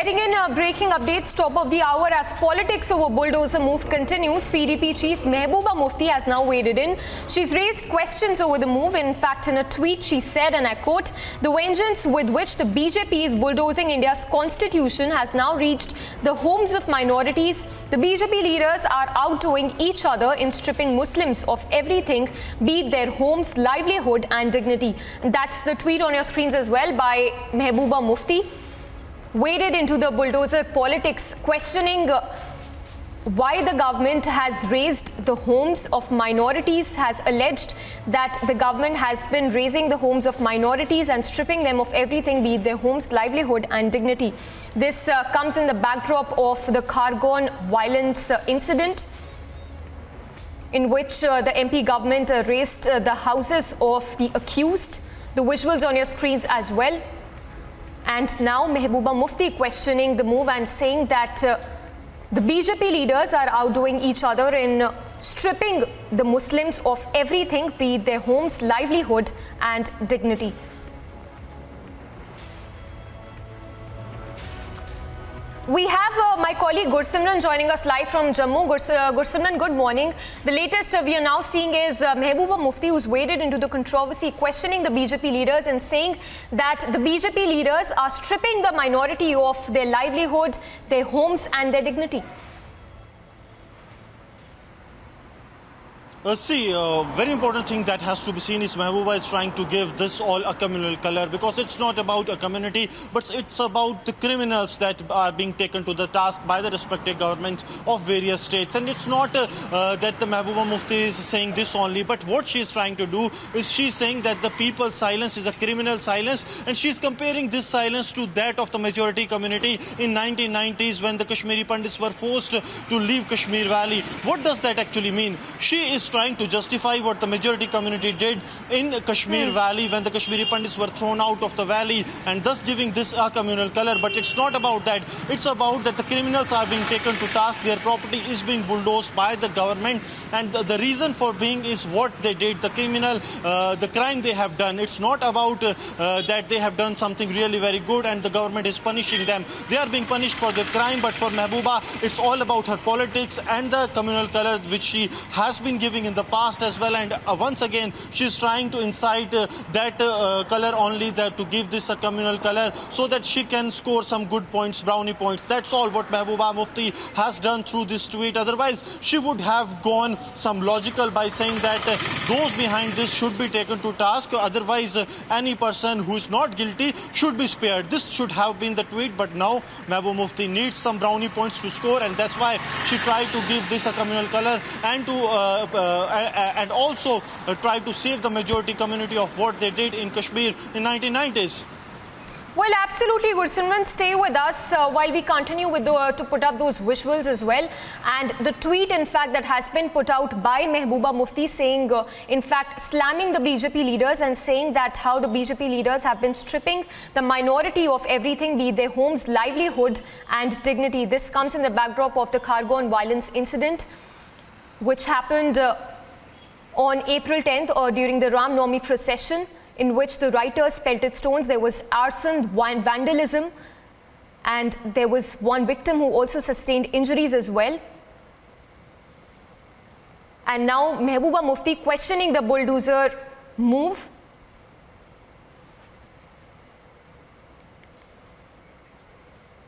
Getting in breaking updates, top of the hour as politics over bulldozer move continues. PDP chief Mehbooba Mufti has now waded in. She's raised questions over the move. In fact, in a tweet, she said, and I quote, "The vengeance with which the BJP is bulldozing India's constitution has now reached the homes of minorities. The BJP leaders are outdoing each other in stripping Muslims of everything, be it their homes, livelihood, and dignity." That's the tweet on your screens as well by Mehbooba Mufti. Waded into the bulldozer politics, questioning why the government has raised the homes of minorities, has alleged that the government has been raising the homes of minorities and stripping them of everything, be it their homes, livelihood, and dignity. This comes in the backdrop of the Khargone violence incident, in which the MP government raised the houses of the accused. The visuals on your screens as well. And now Mehbooba Mufti questioning the move and saying that the BJP leaders are outdoing each other in stripping the Muslims of everything, be it their homes, livelihood, and dignity. We have my colleague Gursimran joining us live from Jammu. Gursimran, good morning. The latest we are now seeing is Mehbooba Mufti, who's waded into the controversy, questioning the BJP leaders and saying that the BJP leaders are stripping the minority of their livelihood, their homes, and their dignity. Very important thing that has to be seen is Mehbooba is trying to give this all a communal color, because it's not about a community, but it's about the criminals that are being taken to the task by the respective governments of various states. And it's not that the Mehbooba Mufti is saying this only, but what she's trying to do is she's saying that the people's silence is a criminal silence, and she's comparing this silence to that of the majority community in 1990s when the Kashmiri Pandits were forced to leave Kashmir Valley. What does that actually mean? She is trying to justify what the majority community did in Kashmir Valley when the Kashmiri Pandits were thrown out of the valley, and thus giving this a communal color. But it's not about that. It's about that the criminals are being taken to task. Their property is being bulldozed by the government, and the reason for being is what they did, the criminal, the crime they have done. It's not about that they have done something really very good and the government is punishing them. They are being punished for the crime, but for Mehbooba, it's all about her politics and the communal color which she has been giving in the past as well. And once again, she's trying to incite that color only, that to give this a communal color so that she can score some good points, brownie points. That's all what Mehbooba Mufti has done through this tweet. Otherwise, she would have gone some logical by saying that those behind this should be taken to task. Otherwise, any person who is not guilty should be spared. This should have been the tweet, but now Mehbooba Mufti needs some brownie points to score, and that's why she tried to give this a communal color and to and also try to save the majority community of what they did in Kashmir in 1990s. Well, absolutely, Gursimran. Stay with us while we continue with to put up those visuals as well. And the tweet, in fact, that has been put out by Mehbooba Mufti saying, in fact, slamming the BJP leaders and saying that how the BJP leaders have been stripping the minority of everything, be it their homes, livelihood, and dignity. This comes in the backdrop of the Khargone violence incident, which happened on April 10th during the Ram Navami procession, in which the rioters pelted stones. There was arson, vandalism, and there was one victim who also sustained injuries as well. And now Mehbooba Mufti questioning the bulldozer move